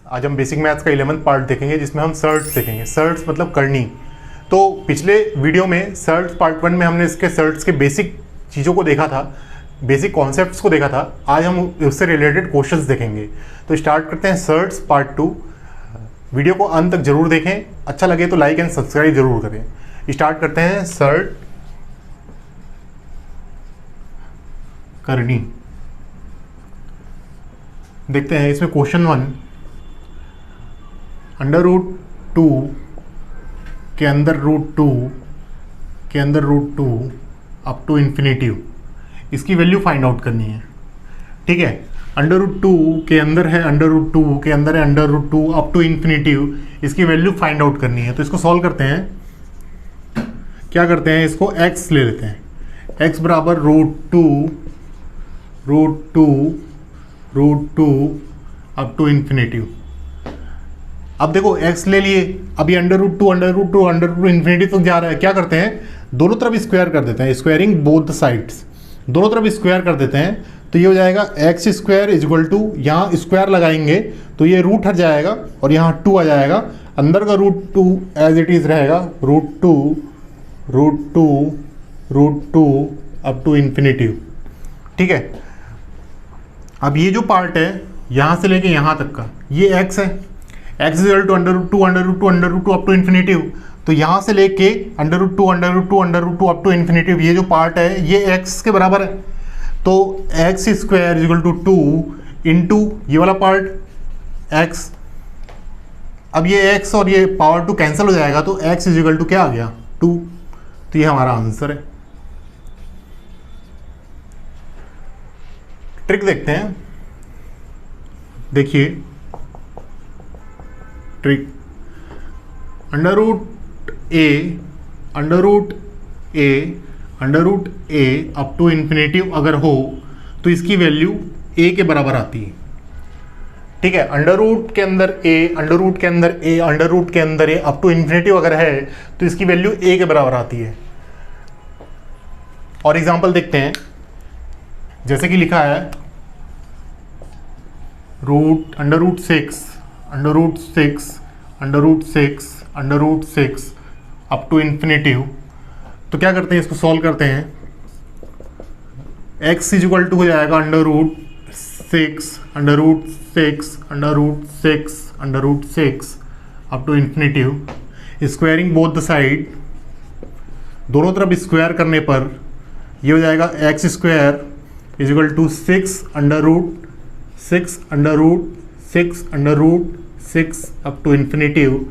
आज हम basic maths का 11th पार्ट देखेंगे जिसमें हम सर्ट्स देखेंगे। सर्ट्स मतलब करनी। तो पिछले वीडियो में सर्ट्स पार्ट 1 में हमने इसके सर्ट्स के बेसिक चीज़ों को देखा था, बेसिक कॉन्सेप्ट्स को देखा था। आज हम उससे रिलेटेड क्वेश्चंस देखेंगे। तो स्टार्ट करते हैं सर्ट्स पार्ट 2। वीडियो को अंत तक जरूर देखें, अच्छा लगे तो लाइक एंड सब्सक्राइब जरूर करें। स्टार्ट करते हैं सर्ट करनी। देखते हैं इसमें क्वेश्चन 1, √2 के अंदर √2 के अंदर √2 अप टू इन्फिनेटिव, इसकी वैल्यू फाइंड आउट करनी है। ठीक है, √2 के अंदर है, √2 के अंदर है √2 अप टू इन्फिनेटिव, इसकी वैल्यू फाइंड आउट करनी है। तो इसको सॉल्व करते हैं। क्या करते हैं, इसको x ले लेते हैं। x बराबर √2 अप टू इन्फिनेटिव। अब देखो x ले लिए, अभी √2 इन्फिनेटिव तक जा रहा है। क्या करते हैं, दोनों तरफ स्क्वायर कर देते हैं, स्क्वायरिंग बोथ साइड्स, दोनों तरफ स्क्वायर कर देते हैं। तो ये हो जाएगा x square is equal to, यहाँ स्क्वायर लगाएंगे तो ये रूट हट जाएगा और यहाँ 2 आ जाएगा। अंदर का √2 एज इट इज रहेगा, √2 अप टू इन्फिनेटिव। ठीक है, अब ये जो पार्ट है यहाँ से लेके यहाँ तक का, ये x है, x is equal to √2 up to infinitive. तो यहाँ से लेके √2 अप टू इन्फिनेटिव, ये जो पार्ट है ये x के बराबर है। तो x square is equal to 2 into ये वाला पार्ट x। अब ये x और ये पावर 2 कैंसिल हो जाएगा, तो x इज इक्वल टू क्या आ गया, 2। तो ये हमारा आंसर है। ट्रिक देखते हैं, देखिए trick. √a up to infinitive अगर हो तो इसकी वैल्यू a के बराबर आती है। ठीक है, √रूट के अंदर a अप टू इन्फिनेटिव अगर है तो इसकी वैल्यू a के बराबर आती है। और एग्जांपल देखते हैं, जैसे कि लिखा है √6 अप टू इन्फिनेटिव। तो क्या करते हैं, इसको सॉल्व करते हैं। x इज इक्वल टू हो जाएगा √6 up to infinitive, squaring both the side, दोनों तरफ स्क्वायर करने पर ये हो जाएगा x square is equal to 6 up to infinitive.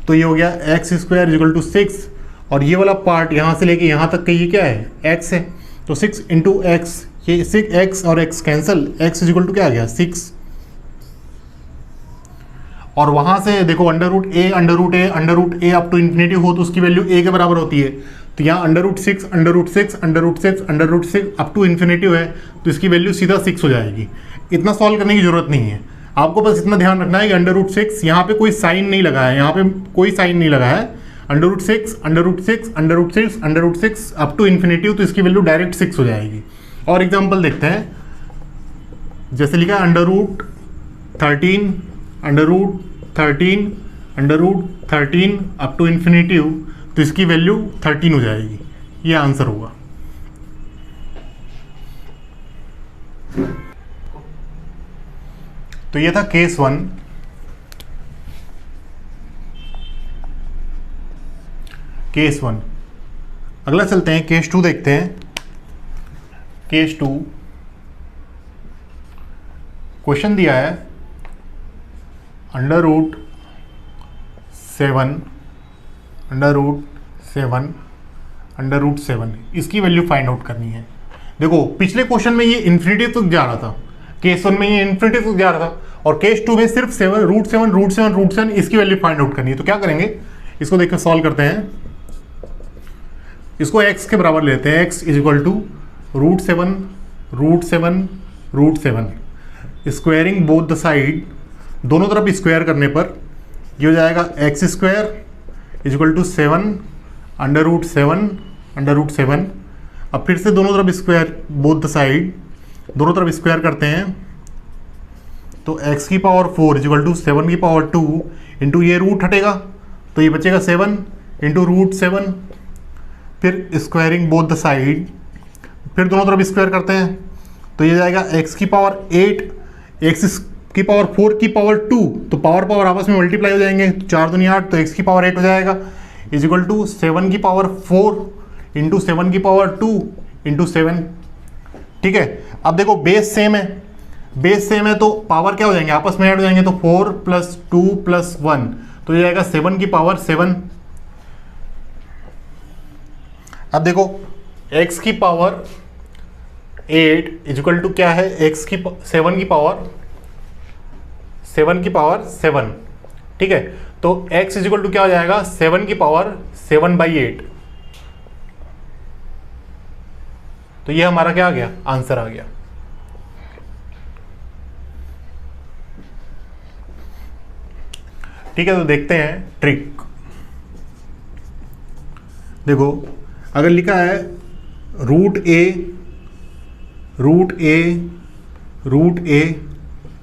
तो ये हो गया x square is equal to 6, और ये वाला पार्ट यहाँ से लेके यहाँ तक का ये क्या है, x है। तो 6 इंटू x, ये 6x और x cancel, x is equal to क्या आ गया, 6। और वहाँ से देखो √a अप टू इन्फिनेटिव हो तो उसकी वैल्यू a के बराबर होती है। तो यहाँ √6 अप टू इन्फिनेटिव है, तो इसकी वैल्यू सीधा 6 हो जाएगी। इतना सॉल्व करने की जरूरत नहीं है, आपको बस इतना ध्यान रखना है कि √6 यहाँ पे कोई साइन नहीं लगा है, यहाँ पे कोई साइन नहीं लगा है। √6 अप टू इन्फिनेटिव, तो इसकी वैल्यू डायरेक्ट 6 हो जाएगी। और एग्जांपल देखते हैं, जैसे लिखा है √13 अप टू इन्फिनेटिव, तो इसकी वैल्यू 13 हो जाएगी। ये आंसर होगा। तो ये था केस 1। केस 1। अगला चलते हैं, केस 2 देखते हैं। केस 2 क्वेश्चन दिया है √7 इसकी वैल्यू फाइंड आउट करनी है। देखो पिछले क्वेश्चन में ये इन्फिनिटी तक जा रहा था, केस 1 में ये इन्फिनिटी तक जा रहा था, और केस 2 में सिर्फ √7 इसकी वैल्यू फाइंड आउट करनी है। तो क्या करेंगे, इसको देखकर सॉल्व करते हैं। इसको x के बराबर लेते हैं, x is equal to √7 squaring both the side, दोनों तरफ स्क्वायर करने पर ये हो जाएगा x square is equal to 7 √7। अब फिर से दोनों तरफ स्क्वायर बोथ द साइड, दोनों तरफ स्क्वायर करते हैं तो x की पावर 4 इजिकल टू 7 की पावर 2 इंटू ये रूट हटेगा तो ये बचेगा 7 इंटू रूट 7, फिर स्क्वायरिंग बोथ द साइड, फिर दोनों तरफ स्क्वायर करते हैं तो ये जाएगा x की पावर 8, x की पावर 4 की पावर 2, तो पावर पावर आपस में मल्टीप्लाई हो जाएंगे, 4 दूनी 8, तो x की पावर 8 हो जाएगा इजिकल टू 7 की पावर 4 इंटू 7 की पावर 2 इंटू 7। ठीक है, अब देखो बेस सेम है, बेस सेम है तो पावर क्या हो जाएंगे, आपस में ऐड हो जाएंगे, तो 4 प्लस 2 प्लस 1, तो ये जाएगा 7 की पावर 7। अब देखो x की पावर 8 इजिकल टू क्या है, x की 7 की पावर 7। ठीक है, तो x इजिकल टू क्या हो जाएगा, 7 की पावर 7/8। तो ये हमारा क्या आ गया, आंसर आ गया। ठीक है, तो देखते हैं ट्रिक। देखो अगर लिखा है root a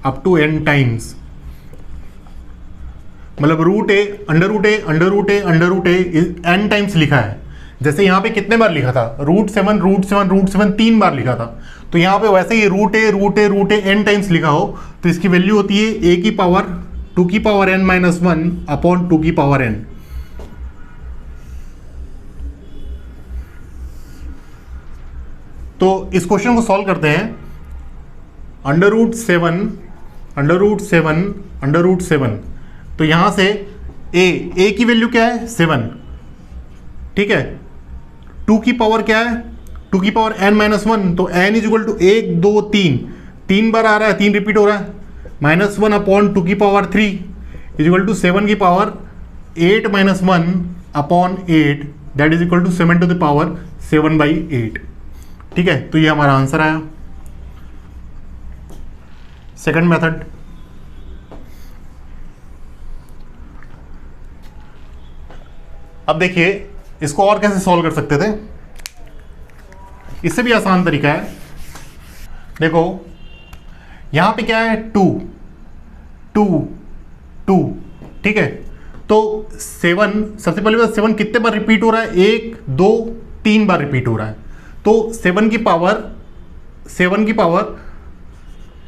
up to n times, मतलब रूट ए n टाइम्स लिखा है। जैसे यहाँ पे कितने बार लिखा था, रूट सेवन 3 बार लिखा था, तो यहाँ पे वैसे ही रूट ए n टाइम्स लिखा हो तो इसकी वैल्यू होती है a की पावर 2 की पावर n माइनस 1 अपॉन 2 की पावर n। तो इस क्वेश्चन को सॉल्व करते हैं। अंडर रूट सेवन, तो यहां से a की वैल्यू क्या है, 7। ठीक है, 2 की पावर क्या है, 2 की पावर n माइनस 1, तो n इज इक्वल टू 1 2 3 बार आ रहा है, 3 रिपीट हो रहा है, माइनस 1 अपॉन 2 की पावर 3 इज इक्वल टू 7 की power 8 minus 1 upon 8, that is equal to 7 to the power 7/8। ठीक है, तो ये हमारा आंसर आया। सेकंड मेथड, अब देखिए इसको और कैसे सॉल्व कर सकते थे, इससे भी आसान तरीका है। देखो यहां पे क्या है, 2 ठीक है, तो 7, सबसे पहले बात 7 कितने बार रिपीट हो रहा है, 1 2 3 बार रिपीट हो रहा है, तो 7 की पावर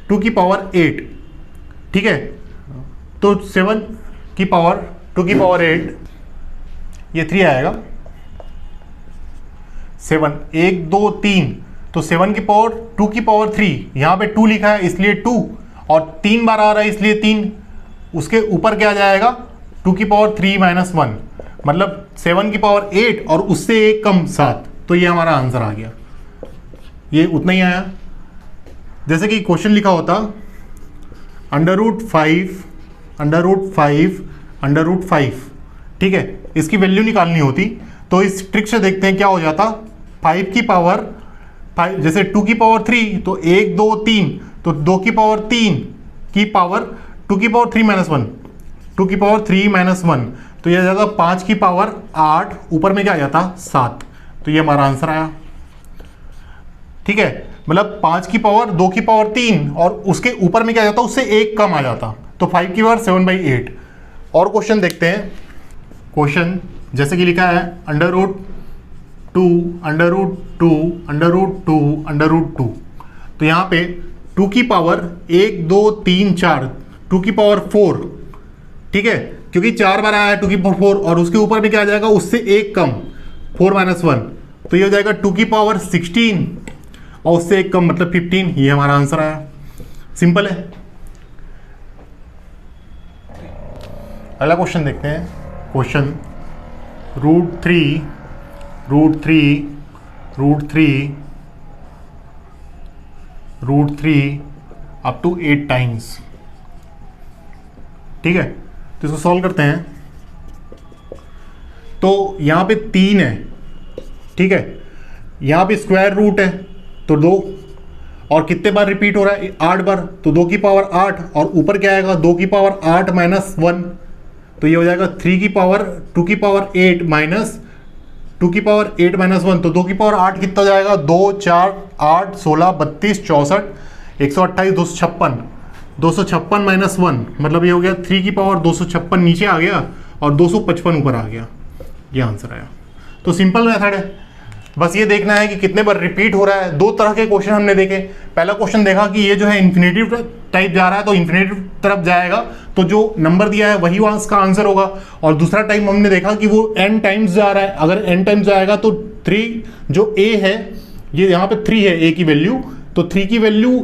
2 की पावर 8। ठीक है, तो 7 की पावर 2 की पावर 8, ये 3 आएगा, 7 1 2 3, तो 7 की पावर 2 की पावर 3, यहाँ पे 2 लिखा है इसलिए 2, और 3 बार आ रहा है इसलिए 3, उसके ऊपर क्या आ जाएगा 2 की पावर 3 माइनस 1, मतलब 7 की पावर 8 और उससे एक कम 7, तो ये हमारा आंसर आ गया। ये उतना ही आया, जैसे कि क्वेश्चन लिखा होता अंडर रूट 5, ठीक है, इसकी वैल्यू निकालनी होती, तो इस ट्रिक से देखते हैं क्या हो जाता। 5 की पावर 5, जैसे 2 की पावर 3, तो 1 2 3, तो 2 की पावर 3 की पावर 2 की पावर 3 माइनस 1, 2 की पावर 3 माइनस 1, तो यह आ जाता 5 की पावर 8, ऊपर में क्या आ जाता 7, तो ये हमारा आंसर आया। ठीक है, मतलब 5 की पावर 2 की पावर 3 और उसके ऊपर में क्या आ जाता, उससे एक कम आ जाता, तो 5 की पावर 7/8। और क्वेश्चन देखते हैं। क्वेश्चन जैसे कि लिखा है अंडर रूट 2, तो यहाँ पे 2 की पावर 1 2 3 4, 2 की पावर 4, ठीक है, क्योंकि 4 बार आया है 2 की पावर 4, और उसके ऊपर में क्या आ जाएगा, उससे एक कम 4 माइनस 1, तो ये हो जाएगा 2 की पावर 16 और उससे एक कम मतलब 15। ये हमारा आंसर आया, सिंपल है। अगला क्वेश्चन देखते हैं। Question root three up to 8 times. ठीक है, तो इसको सॉल्व करते हैं। तो यहाँ पे 3 है, ठीक है, यहाँ पे स्क्वायर रूट है तो 2, और कितने बार रिपीट हो रहा है, 8 बार, तो 2 की पावर 8, और ऊपर क्या आएगा 2 की पावर 8 माइनस 1, तो ये हो जाएगा 3 की पावर 2 की पावर 8 माइनस 2 की पावर 8 माइनस 1, तो 2 की पावर 8 कितना हो जाएगा, 2 4 8 16 32 64 128 256, 256 माइनस 1 मतलब ये हो गया 3 की पावर 256 नीचे आ गया और 255 ऊपर आ गया, ये आंसर आया। तो सिंपल मेथड है, बस ये देखना है कि कितने बार रिपीट हो रहा है। दो तरह के क्वेश्चन हमने देखे। पहला क्वेश्चन देखा कि ये जो है इन्फिनेटिव टाइप जा रहा है तो इन्फिनेटिव तरफ जाएगा, तो जो नंबर दिया है वही उसका आंसर होगा। और दूसरा टाइम हमने देखा कि वो n टाइम्स जा रहा है, अगर n टाइम्स जाएगा तो 3 जो a है, ये यहाँ पे 3 है a की वैल्यू, तो 3 की वैल्यू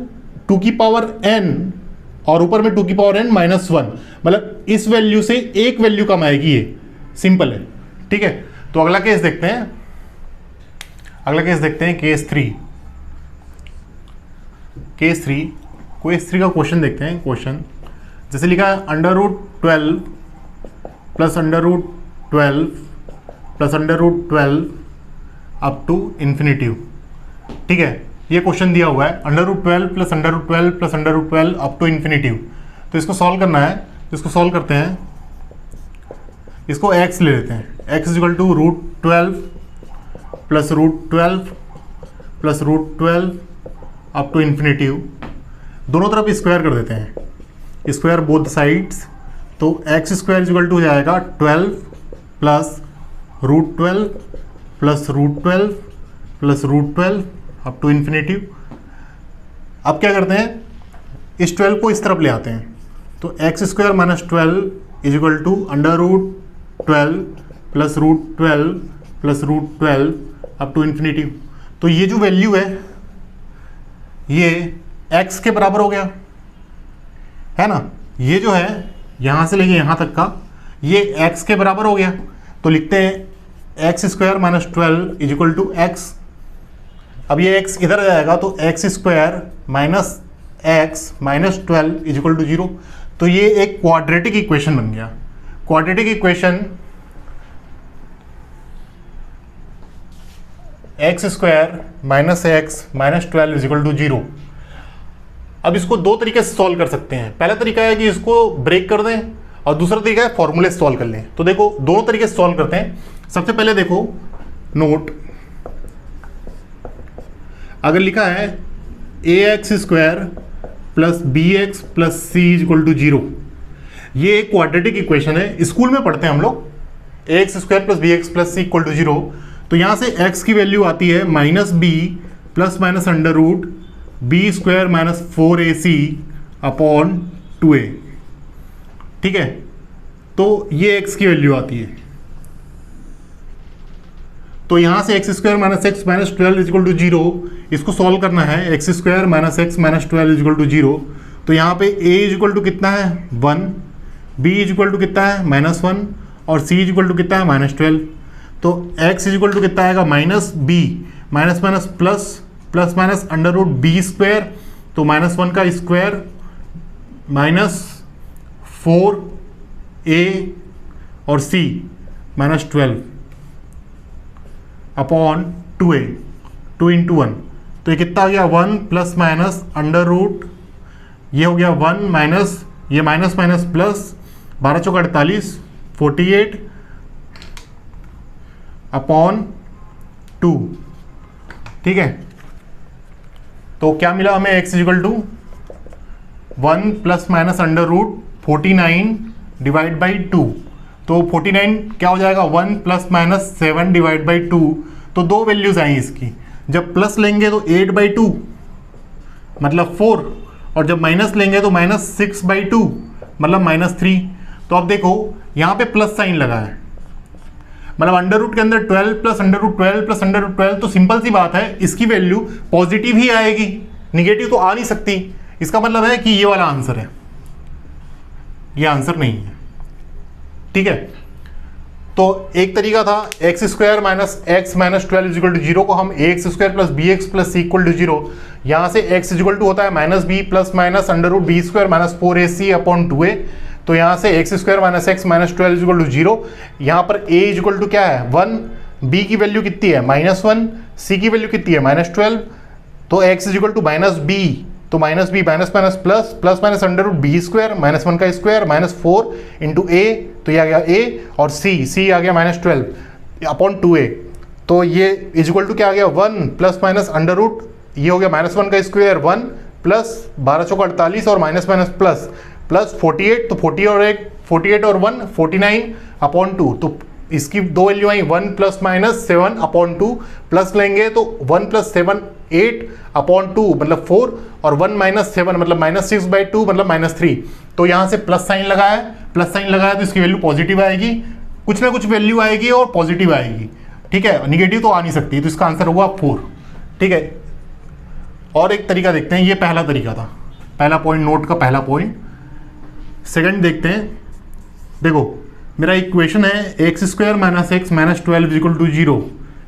2 की पावर n और ऊपर में 2 की पावर n माइनस 1, मतलब इस वैल्यू से एक वैल्यू कम आएगी, ये सिंपल है। ठीक है, तो अगला केस देखते हैं। अगला केस देखते हैं केस 3। केस 3 का क्वेश्चन देखते हैं। क्वेश्चन जैसे लिखा है √12 plus √12 plus √12 up to infinitive. ठीक है, ये क्वेश्चन दिया हुआ है √12 plus √12 plus √12 up to infinitive. तो इसको सॉल्व करना है, तो इसको सॉल्व करते हैं। इसको x ले लेते हैं, x equal to √12 plus √12 plus √12 up to infinitive. दोनों तरफ स्क्वायर कर देते हैं, स्क्वायर बोथ साइड्स। तो x स्क्वायर इक्वल टू हो जाएगा 12 plus √12 plus √12 plus √12 up to infinitive. अब क्या करते हैं, इस 12 को इस तरफ ले आते हैं, तो x square minus 12 is equal to √12 plus √12 plus √12 up to infinitive. तो ये जो वैल्यू है ये x के बराबर हो गया है ना, ये जो है यहाँ से लेके यहाँ तक का ये x के बराबर हो गया। तो लिखते हैं x square minus 12 is equal to x। अब ये x इधर जाएगा तो x square minus x minus 12 is equal to 0। तो ये एक क्वाड्रेटिक इक्वेशन बन गया। Quadratic equation x square minus x minus 12 is equal to 0। अब इसको दो तरीके से सॉल्व कर सकते हैं। पहला तरीका है कि इसको ब्रेक कर दें और दूसरा तरीका है फॉर्मूले से सॉल्व कर लें। तो देखो दोनों तरीके से सॉल्व करते हैं। सबसे पहले देखो नोट, अगर लिखा है ax square plus bx plus c is equal to 0, ये एक क्वाड्रेटिक इक्वेशन है, स्कूल में पढ़ते हैं हम लोग, ax square plus bx plus c equal to 0। तो यहाँ से x की वैल्यू आती है minus b plus minus under root B square minus 4ac upon 2a। ठीक है, तो ये x की वैल्यू आती है। तो यहाँ से x square minus x minus 12 is equal to 0, इसको सॉल्व करना है। x square minus x minus 12 is equal to 0। तो यहाँ पे a इज इक्वल टू कितना है 1, b इज इक्वल टू कितना है माइनस 1 और c इज इक्वल टू कितना है माइनस 12। तो x इज इक्वल टू कितना आएगा minus b minus minus plus plus minus under root B square, तो माइनस 1 का स्क्वायर माइनस 4a और c minus 12 upon 2a, 2 into 1। तो ये कितना आ गया 1 प्लस माइनस अंडर रूट, ये हो गया 1 माइनस ये माइनस माइनस प्लस 12 चौका 48 48 अपॉन 2। ठीक है, तो क्या मिला हमें x equal to 1 plus minus under root 49 divide by 2। तो 49 क्या हो जाएगा 1 प्लस माइनस 7 डिवाइड बाई 2। तो दो वैल्यूज आई इसकी, जब प्लस लेंगे तो 8 बाई 2 मतलब 4, और जब माइनस लेंगे तो माइनस 6 बाई 2 मतलब माइनस 3। तो अब देखो यहाँ पे प्लस साइन लगा है, मतलब अंडर रूट के अंदर 12 plus under root 12 plus under root 12, तो सिंपल सी बात है इसकी वैल्यू पॉजिटिव ही आएगी, निगेटिव तो आ नहीं सकती। इसका मतलब है कि ये वाला आंसर है, ये आंसर नहीं है। ठीक है, तो एक तरीका था x square minus x minus 12 is equal to 0 को हम a x square plus b x plus c equal to 0, यहाँ से एक्स इज इक्वल टू होता है minus B plus minus under root B square minus 4ac upon 2a। तो यहाँ से x square minus x minus 12 is equal to 0। यहाँ पर a is equal to क्या है 1, b की वैल्यू कितनी है माइनस 1, c की वैल्यू कितनी है माइनस 12। तो x is equal to minus b, तो minus b minus minus plus plus minus under root B square minus 1 का स्क्वायर माइनस 4 इंटू a, तो ये आ गया a, और c आ गया माइनस 12 अपॉन 2a। तो ये इज इक्वल टू क्या आ गया 1 प्लस माइनस अंडर रूट, ये हो गया माइनस 1 का स्क्वायर 1 प्लस 12 चौका 48 और माइनस माइनस प्लस प्लस 48, तो 48 और 1 49/2, तो इसकी दो वैल्यू आई 1 प्लस माइनस 7/2, प्लस लेंगे तो 1 प्लस 7 8/2 मतलब 4, और 1 माइनस 7 मतलब -6/2 मतलब -3। तो यहाँ से प्लस साइन लगाया तो इसकी वैल्यू पॉजिटिव आएगी, कुछ ना कुछ वैल्यू आएगी और पॉजिटिव आएगी, ठीक है, निगेटिव तो आ नहीं सकती, तो इसका आंसर होगा 4, ठीक है। और एक तरीका देखते हैं, ये पहला तरीका था, पहला पॉइंट, नोट का पहला पॉइंट। सेकंड देखते हैं, देखो मेरा इक्वेशन है x² - x - 12 = 0,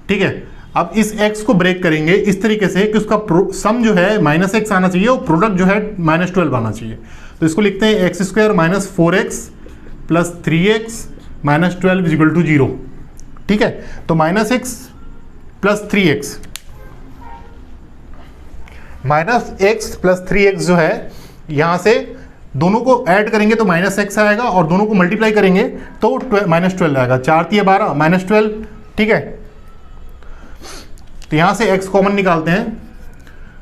ठीक है। अब इस x को ब्रेक करेंगे इस तरीके से कि उसका सम जो है -x आना चाहिए और प्रोडक्ट जो है -12 आना चाहिए। तो इसको लिखते हैं x² - 4x + 3x - 12 = 0, ठीक है। तो -x + 3x जो है, यहाँ से दोनों को ऐड करेंगे तो -x आएगा और दोनों को मल्टीप्लाई करेंगे तो -12 आएगा। 4 × 12 -12, ठीक है। तो यहाँ से x कॉमन निकालते हैं,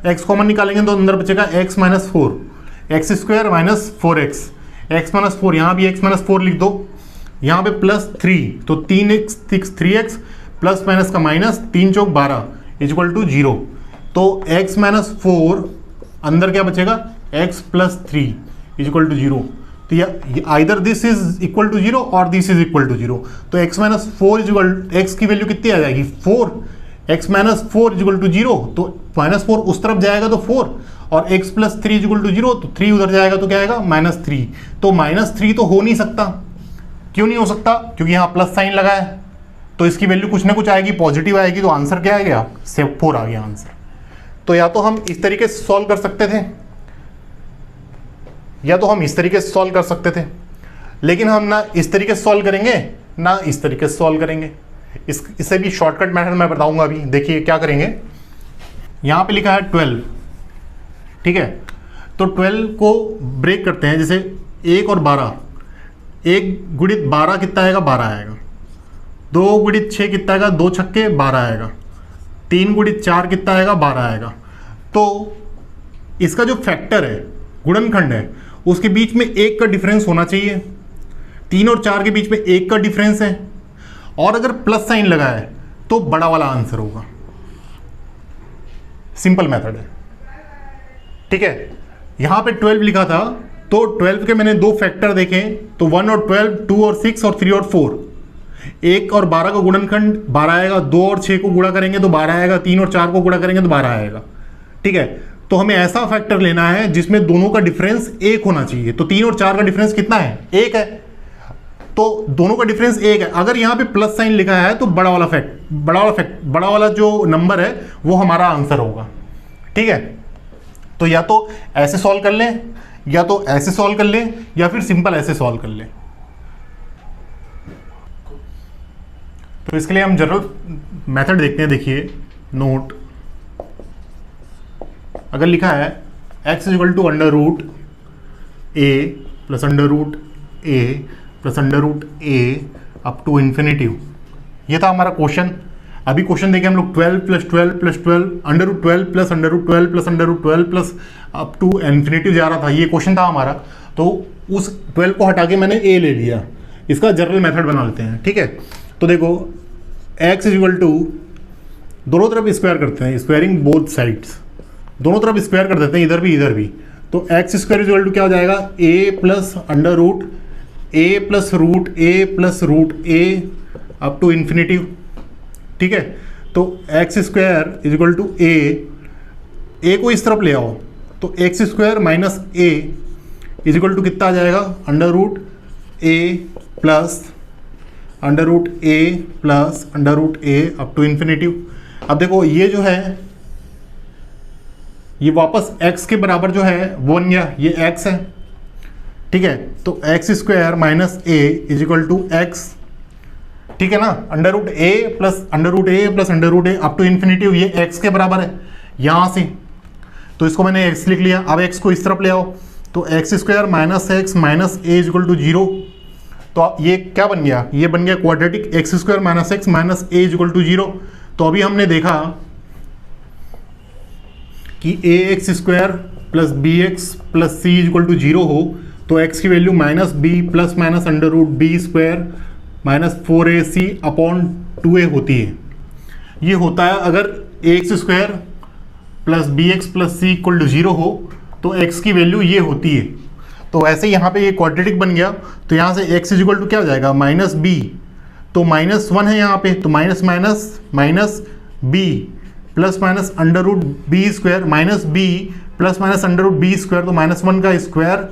x कॉमन निकालेंगे तो अंदर बचेगा x - 4, x² - 4x, x - 4, यहाँ भी x - 4 लिख दो, यहाँ पे +3, तो 3x 3x प्लस माइनस का माइनस, 3 चौक 12 = 0। तो x - 4 अंदर क्या बचेगा, x + 3 = 0। तो either this is equal to 0 और दिस इज इक्वल टू 0। तो x - 4 x की वैल्यू कितनी आ जाएगी, 4, x - 4 = 0, तो -4 उस तरफ जाएगा तो 4, और x + 3 = 0, तो 3 उधर जाएगा तो क्या आएगा, -3। तो -3 तो हो नहीं सकता, क्यों नहीं हो सकता, क्योंकि यहाँ प्लस साइन लगा है, तो इसकी वैल्यू कुछ ना कुछ आएगी, पॉजिटिव आएगी, तो आंसर क्या आ गया, 4 आ गया आंसर। तो या तो हम इस तरीके से सॉल्व कर सकते थे, या तो हम इस तरीके से सॉल्व कर सकते थे, लेकिन हम ना इस तरीके से सॉल्व करेंगे ना इस तरीके से सॉल्व करेंगे। इससे भी शॉर्टकट मेथड मैं बताऊंगा अभी। देखिए क्या करेंगे, यहाँ पे लिखा है 12, ठीक है। तो 12 को ब्रेक करते हैं, जैसे 1 और 12, 1 × 12 कितना आएगा, 12 आएगा। 2 × 6 कितना आएगा, 2 छक्के 12 आएगा। 3 × 4 कितना आएगा, 12 आएगा। तो इसका जो फैक्टर है, गुणनखंड है, उसके बीच में 1 का डिफरेंस होना चाहिए। 3 और 4 के बीच में 1 का डिफरेंस है, और अगर प्लस साइन लगा है तो बड़ा वाला आंसर होगा। सिंपल मेथड है, ठीक है। यहां पे 12 लिखा था, तो 12 के मैंने 2 फैक्टर देखे, तो 1 और 12, 2 और 6 और 3 और 4। 1 और 12 का गुणनखंड 12 आएगा, 2 और 6 को गुणा करेंगे तो 12 आएगा, 3 और 4 को गुणा करेंगे तो 12 आएगा, ठीक है। तो हमें ऐसा फैक्टर लेना है जिसमें दोनों का डिफरेंस 1 होना चाहिए। तो 3 और 4 का डिफरेंस कितना है, 1 है, तो दोनों का डिफरेंस 1 है। अगर यहाँ पे प्लस साइन लिखा है तो बड़ा वाला जो नंबर है वो हमारा आंसर होगा, ठीक है। तो या तो ऐसे सॉल्व कर लें, या तो ऐसे सॉल्व कर लें, या फिर सिंपल ऐसे सॉल्व कर लें। तो इसके लिए हम जनरल मेथड देखते हैं। देखिए नोट, अगर लिखा है x = √a + √a + √a ∞, ये था हमारा क्वेश्चन। अभी क्वेश्चन देखें हम लोग 12 + 12 + 12 √12 + √12 + √12 +∞ जा रहा था, ये क्वेश्चन था हमारा। तो उस 12 को हटा के मैंने a ले लिया, इसका जनरल मेथड बना लेते हैं, ठीक है। तो देखो x = दोनों तरफ स्क्वायर करते हैं, स्क्वायरिंग बोथ साइड्स, दोनों तरफ स्क्वायर कर देते हैं, इधर भी इधर भी। तो x² = क्या हो जाएगा, a + √a + √a + √a ∞, ठीक है। तो x² = a को इस तरफ ले आओ, तो x² - a = कितना आ जाएगा, √a + √a ∞। अब देखो ये जो है, ये वापस x के बराबर जो है वो बन गया, ये x है, ठीक है। तो x² - a = x, ठीक है ना। √a + √a ∞, ये x के बराबर है यहाँ से, तो इसको मैंने x लिख लिया। अब x को इस तरफ ले आओ, तो x² - x - a = 0। तो ये क्या बन गया, ये बन गया क्वाड्रेटिक, x² - x - a = 0। तो अभी हमने देखा कि ax² plus b x plus c equal to 0 हो तो एक्स की value minus B plus minus under root B square minus 4ac upon 2a होती है। ये होता है अगर x square plus b x plus c equal to 0 हो तो एक्स की वैल्यू ये होती है। तो ऐसे यहाँ पे ये क्वाड्रेटिक बन गया, तो यहाँ से एक्स इक्वल टू क्या हो जाएगा, माइनस बी, तो माइनस 1 है यहाँ पे, तो minus minus minus B plus minus under root B square minus B plus minus under root B square, तो माइनस 1 का square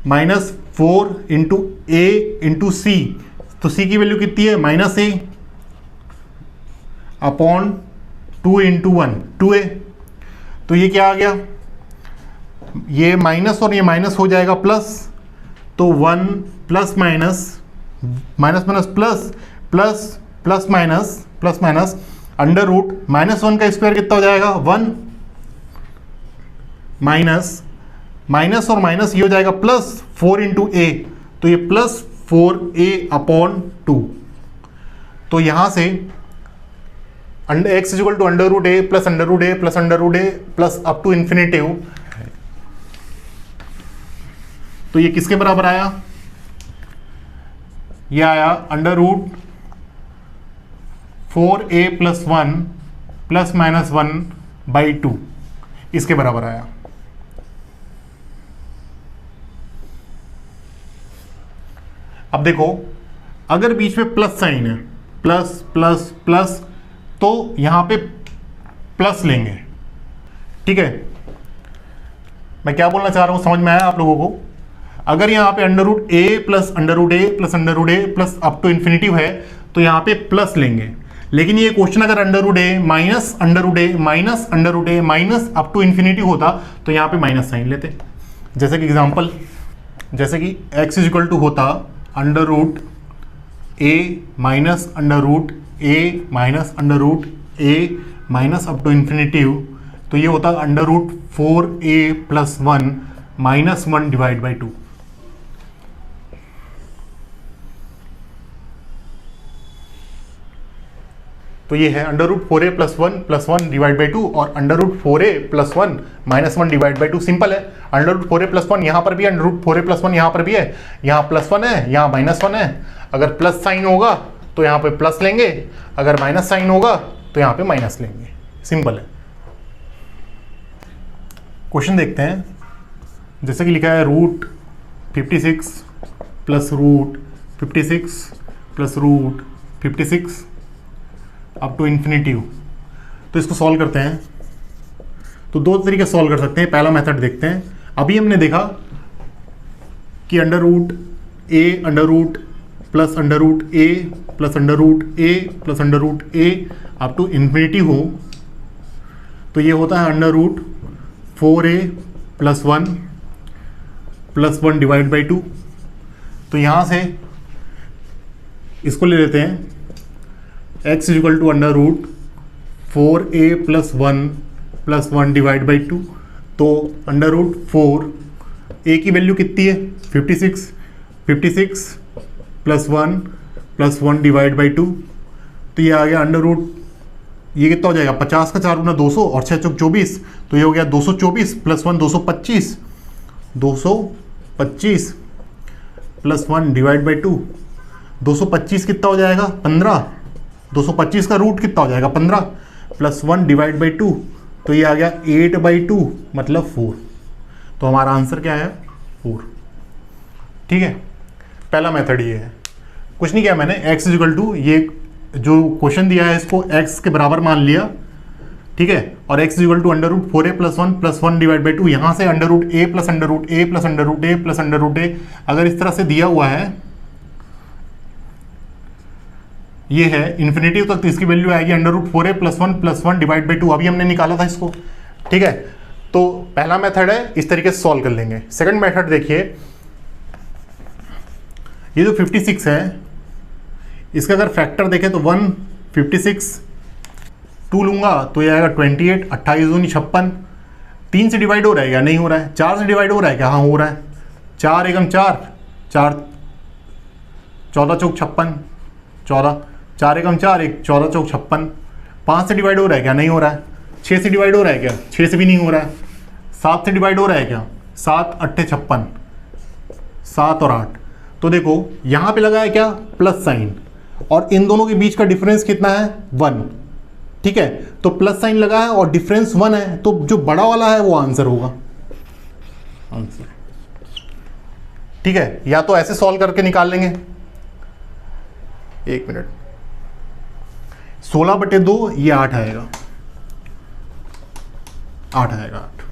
minus 4 into A into C, तो सी की वैल्यू कितनी है, माइनस ए अपॉन 2 इंटू 1 2a। तो ये क्या आ गया, ये माइनस और ये माइनस हो जाएगा प्लस, तो 1 plus minus minus minus plus plus plus minus under root minus 1 का स्क्वायर कितना हो जाएगा 1 माइनस माइनस और माइनस ये हो जाएगा प्लस 4 इंटू ए, तो ये प्लस 4a अपॉन 2। तो यहां से x equal to under root a plus under root a plus under root a plus up to infinitive, तो ये किसके बराबर आया, ये आया under root 4a plus 1 plus minus 1 by 2, इसके बराबर आया। अब देखो अगर बीच में प्लस साइन है, प्लस प्लस प्लस, तो यहां पे प्लस लेंगे, ठीक है। मैं क्या बोलना चाह रहा हूं, समझ में आया आप लोगों को। अगर यहां पे under root a plus under root a plus under root a plus up to infinitive है तो यहां पे प्लस लेंगे, लेकिन ये क्वेश्चन अगर under root a minus under root a minus under root a minus up to infinitive होता तो यहां पे माइनस साइन लेते। जैसे कि एग्जांपल, जैसे कि x इज इक्वल टू होता under root a minus under root a minus under root a minus up to infinitive, तो ये होता under root 4a plus 1 minus 1 divide by 2। तो ये है under root 4a plus 1 divide by 2 और under root 4a plus 1 minus 1 divide by 2। Simple है, under root 4a plus 1 यहाँ पर भी है, अंडर रूट 4a प्लस 1 यहाँ पर भी है, यहाँ प्लस 1 है यहाँ माइनस 1 है। अगर प्लस साइन होगा तो यहाँ पे प्लस लेंगे, अगर माइनस साइन होगा तो यहाँ पे माइनस लेंगे, सिंपल है। क्वेश्चन देखते हैं, जैसे कि लिखा है root 56 plus root 56 plus root 56 up to infinitive. तो इसको सॉल्व करते हैं, तो दो तरीके सॉल्व कर सकते हैं। पहला मेथड देखते हैं, अभी हमने देखा कि under root a under root plus under root a plus under root a plus under root a up to infinity हो तो ये होता है under root 4a plus 1 divide by 2। तो यहाँ से इसको ले लेते हैं, x is equal to under root 4a plus 1 divide by 2। तो अंडर रूट 4 a की वैल्यू कितनी है 56 प्लस 1 डिवाइड बाई 2, तो ये आ गया अंडर रूट, ये कितना हो जाएगा 50 का 4 गुना 200 और 6 चौक 24, तो ये हो गया 224 प्लस 1 225 प्लस 1 डिवाइड बाई 2। 225 कितना हो जाएगा 15, 225 का रूट कितना हो जाएगा 15 प्लस 1 डिवाइड बाई 2, तो ये आ गया 8/2 मतलब 4। तो हमारा आंसर क्या है 4, ठीक है। पहला मेथड ये है, कुछ नहीं किया मैंने, x इक्वल टू ये जो क्वेश्चन दिया है इसको x के बराबर मान लिया, ठीक है, और x equal to under root 4a plus 1 divide by 2। यहाँ से under root a plus under root a plus under root a plus under root a अगर इस तरह से दिया हुआ है, ये है इन्फिनिटिव तक, तो इसकी वैल्यू आएगी under root 4a plus 1 divide by 2। अभी हमने निकाला था इसको, ठीक है। तो पहला मेथड है, इस तरीके से सॉल्व कर लेंगे। सेकंड मेथड देखिए, ये जो 56 है इसका अगर फैक्टर देखें तो 156 2 लूंगा तो ये आएगा 28, 28 दूनी 56। 3 से डिवाइड हो रहा है क्या, नहीं हो रहा है। 4 से डिवाइड हो रहा है क्या, हाँ हो रहा है। 4 एकम 4 14 चौक 56 14, 4 एकम 4 1 14 चौक 56। 5 से डिवाइड हो रहा है क्या, नहीं हो रहा है। 6 से डिवाइड हो रहा है क्या, 6 से भी नहीं हो रहा है। 7 से डिवाइड हो रहा है क्या, 7 अट्ठे 56, 7 और 8। तो देखो यहाँ पे लगा है क्या, प्लस साइन, और इन दोनों के बीच का डिफरेंस कितना है, 1। ठीक है, तो प्लस साइन लगा है और डिफरेंस 1 है, तो जो बड़ा वाला है वो आंसर होगा, आंसर। ठीक है, या तो ऐसे सॉल्व करके निकाल लेंगे, 1 मिनट, 16/2 ये 8 आएगा, 8 आएगा, 8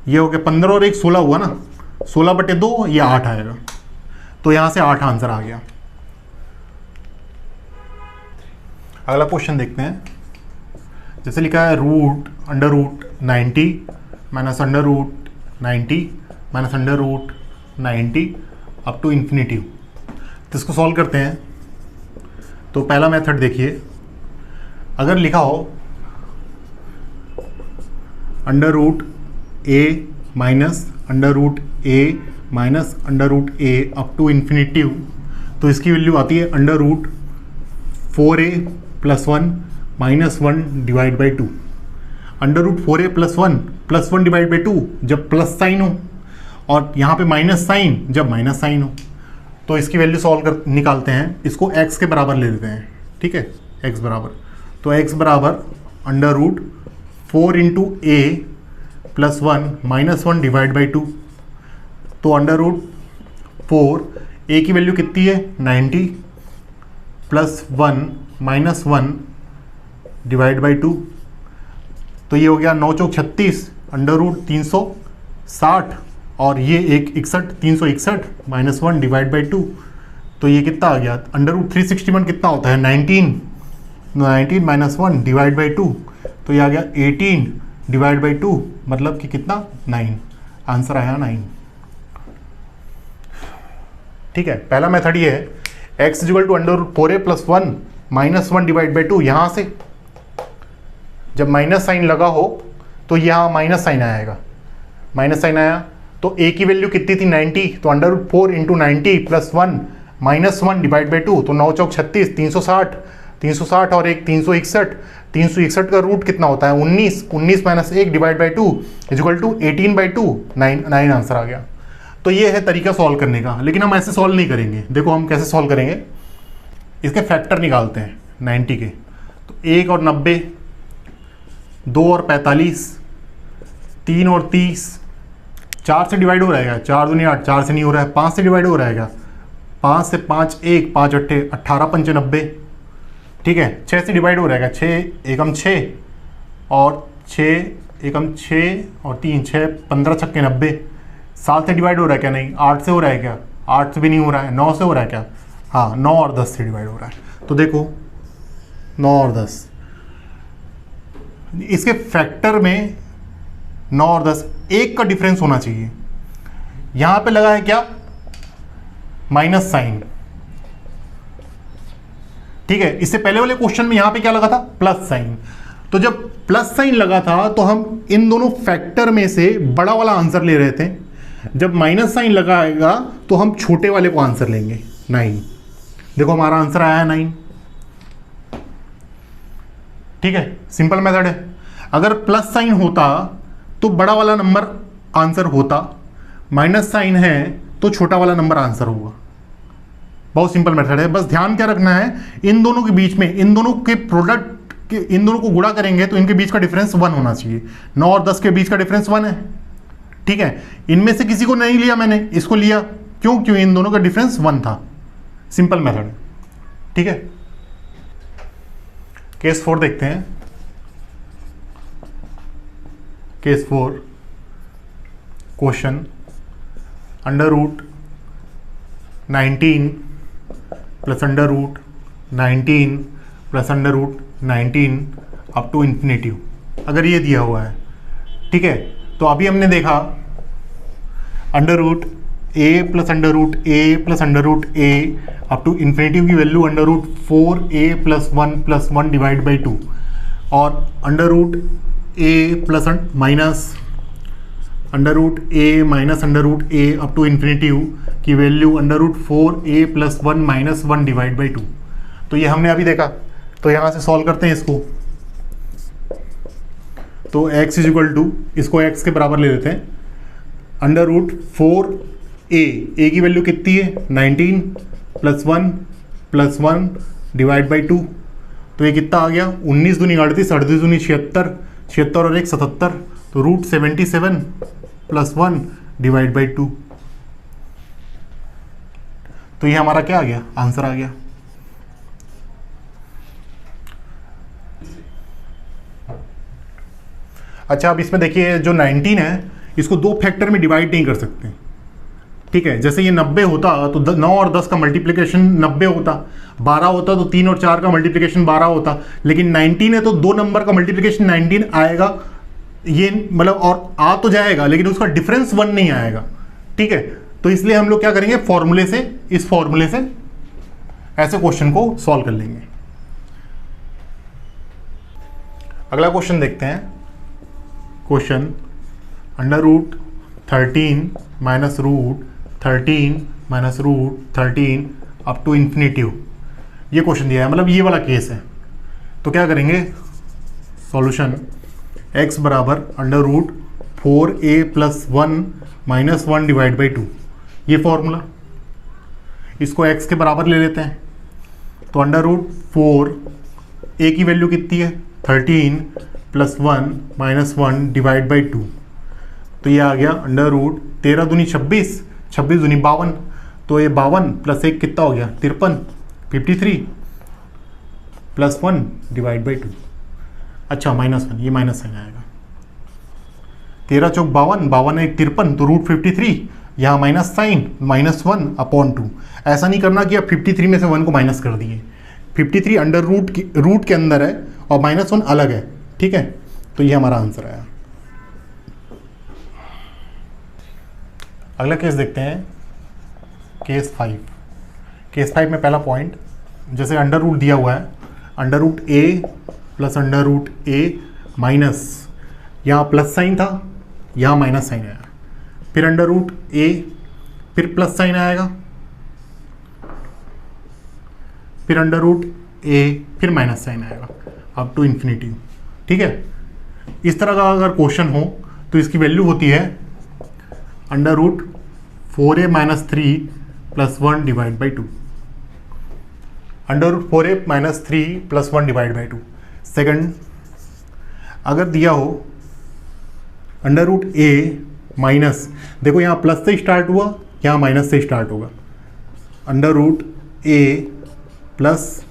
ये हो गया, 15 और 1 16 हुआ ना, 16/2 ये 8 आएगा, तो यहां से 8 आंसर आ गया। अगला क्वेश्चन देखते हैं, जैसे लिखा है root under root 90 minus under root 90 minus under root 90 up to infinity. तो इसको सॉल्व करते हैं। तो पहला मेथड देखिए, अगर लिखा हो under root a minus under root a minus under root a up to infinity, तो इसकी वैल्यू आती है under root 4a plus 1 minus 1 divide by 2। Under root 4a plus 1 divide by 2 जब प्लस साइन हो, और यहाँ पे माइनस साइन जब माइनस साइन हो। तो इसकी वैल्यू सॉल्व कर निकालते हैं, इसको x के बराबर ले लेते हैं। ठीक है, x बराबर, तो x बराबर under root 4 into a plus 1 minus 1 divide by 2। तो अंडर रूट 4, ए की वैल्यू कितनी है 90 प्लस 1 माइनस 1 डिवाइड बाई 2, तो ये हो गया 9 चौक 36 अंडर रूट 360, और ये एक 61 361 माइनस 1 डिवाइड बाई 2, तो ये कितना आ गया, अंडर रूट 361 कितना होता है 19 माइनस 1 डिवाइड बाई 2, तो ये आ गया 18 डिवाइड बाई 2, मतलब कि कितना 9, आंसर आया 9। ठीक है, पहला मेथड ये है, x equal to under root 4a plus 1 minus 1 divide by 2। यहाँ से जब माइनस साइन लगा हो तो यहाँ माइनस साइन आएगा, माइनस साइन आया तो a की वैल्यू कितनी थी 90, तो under root 4 into 90 plus 1 minus 1 divide by 2, तो 9 चौक 36 360 और एक 361 का रूट कितना होता है 19 minus 1 divide by 2 equal to 18/2, 9 answer आ गया। तो ये है तरीका सॉल्व करने का, लेकिन हम ऐसे सॉल्व नहीं करेंगे। देखो हम कैसे सॉल्व करेंगे, इसके फैक्टर निकालते हैं 90 के, तो 1 और 90, 2 और 45, 3 और 30, 4 से डिवाइड हो रहेगा, 4 दूनी 8, 4 से नहीं हो रहा है, 5 से डिवाइड हो रहेगा, 5 से 5 1, 5 अट्ठे 18 पंचे 90। ठीक है, 6 से डिवाइड हो रहेगा, 6 एकम 6 और 6 एकम 6 और 3 6 15 छक्के 90। 7 से डिवाइड हो रहा है क्या, नहीं। 8 से हो रहा है क्या, 8 से भी नहीं हो रहा है। 9 से हो रहा है क्या, हाँ 9 और 10 से डिवाइड हो रहा है। तो देखो 9 और 10, इसके फैक्टर में 9 और 10 1 का डिफरेंस होना चाहिए। यहां पे लगा है क्या, माइनस साइन। ठीक है, इससे पहले वाले क्वेश्चन में यहां पे क्या लगा था, प्लस साइन। तो जब प्लस साइन लगा था तो हम इन दोनों फैक्टर में से बड़ा वाला आंसर ले रहे थे। जब माइनस साइन लगाएगा तो हम छोटे वाले को आंसर लेंगे 9। देखो हमारा आंसर आया है 9। ठीक है, सिंपल मेथड है। अगर प्लस साइन होता तो बड़ा वाला नंबर आंसर होता, माइनस साइन है तो छोटा वाला नंबर आंसर होगा। बहुत सिंपल मेथड है। बस ध्यान क्या रखना है, इन दोनों के बीच में, इन दोनों के प्रोडक्ट के, इन दोनों को गुणा करेंगे तो इनके बीच का डिफरेंस 1 होना चाहिए। 9 और 10 के बीच का डिफरेंस 1 है। ठीक है, इनमें से किसी को नहीं लिया मैंने, इसको लिया। क्यों इन दोनों का डिफरेंस 1 था। Simple method. ठीक है, केस 4 देखते हैं। Case 4, question under root 19 plus under root 19 plus under root 19 up to infinity. अगर ये दिया हुआ है, ठीक है, तो अभी हमने देखा under root a plus under root a plus under root a up to infinity की value under root 4a plus 1 divide by 2, और under root a plus minus under root a minus under root a up to infinity की value under root 4a plus 1 minus 1 divide by 2। तो ये हमने अभी देखा। तो यहाँ से सॉल्व करते हैं इसको। तो x इज इक्वल टू, इसको x के बराबर ले लेते हैं, अंडर रूट 4a की वैल्यू कितनी है 19 +1 +1 डिवाइड बाई 2। तो ये कितना आ गया 19 दूनी 38, 38 दूनी 76, 76 और 1 77, तो रूट 77 +1 डिवाइड बाई 2। तो ये हमारा क्या आ गया, आंसर आ गया। अच्छा, अब इसमें देखिए जो 19 है इसको दो फैक्टर में डिवाइड नहीं कर सकते, ठीक है। जैसे ये 90 होता तो 9 और 10 का मल्टीप्लिकेशन 90 होता, 12 होता तो 3 और 4 का मल्टीप्लिकेशन 12 होता, लेकिन 19 है तो दो नंबर का मल्टीप्लिकेशन 19 आएगा, ये मतलब और आ तो जाएगा लेकिन उसका डिफरेंस 1 नहीं आएगा, ठीक है। तो इसलिए हम लोग क्या करेंगे, फॉर्मूले से, इस फॉर्मूले से ऐसे क्वेश्चन को सॉल्व कर लेंगे। अगला क्वेश्चन देखते हैं। Question under root 13 minus root 13 minus root 13 up to infinitive, ये क्वेश्चन दिया है, मतलब ये वाला केस है। तो क्या करेंगे, सॉल्यूशन x बराबर under root 4a + 1 - 1 divide by 2, ये फॉर्मूला, इसको x के बराबर ले लेते हैं। तो अंडर रूट 4a की वैल्यू कितनी है 13 + 1 - 1 डिवाइड बाई 2, तो ये आ गया अंडर रूट 13 दूनी 26, 26 दूनी 52, तो ये 52 + 1 कितना हो गया 53, 53 + 1 डिवाइड बाई 2। अच्छा -1, ये माइनस साइन आएगा, 13 चौक 52, 52 1 53, तो रूट 53, यहाँ माइनस साइन -1/2। ऐसा नहीं करना कि आप 53 में से 1 को माइनस कर दिए, 53 अंडर रूट के अंदर है और -1 अलग है, ठीक है। तो ये हमारा आंसर आया। अगला केस देखते हैं, केस 5। केस 5 में पहला पॉइंट, जैसे अंडर रूट दिया हुआ है, under root a + under root a minus, यहाँ प्लस साइन था, यहाँ माइनस साइन आया, फिर अंडर रूट a, फिर प्लस साइन आएगा, फिर अंडर रूट a, फिर माइनस साइन आएगा अप टू इन्फिनिटी, ठीक है। इस तरह का अगर क्वेश्चन हो तो इसकी वैल्यू होती है under root 4a - 3 + 1 divide by 2, under root 4a - 3 + 1 divide by 2। Second, अगर दिया हो अंडर रूट a माइनस, देखो यहाँ प्लस से स्टार्ट हुआ, यहाँ माइनस से स्टार्ट होगा, under root a plus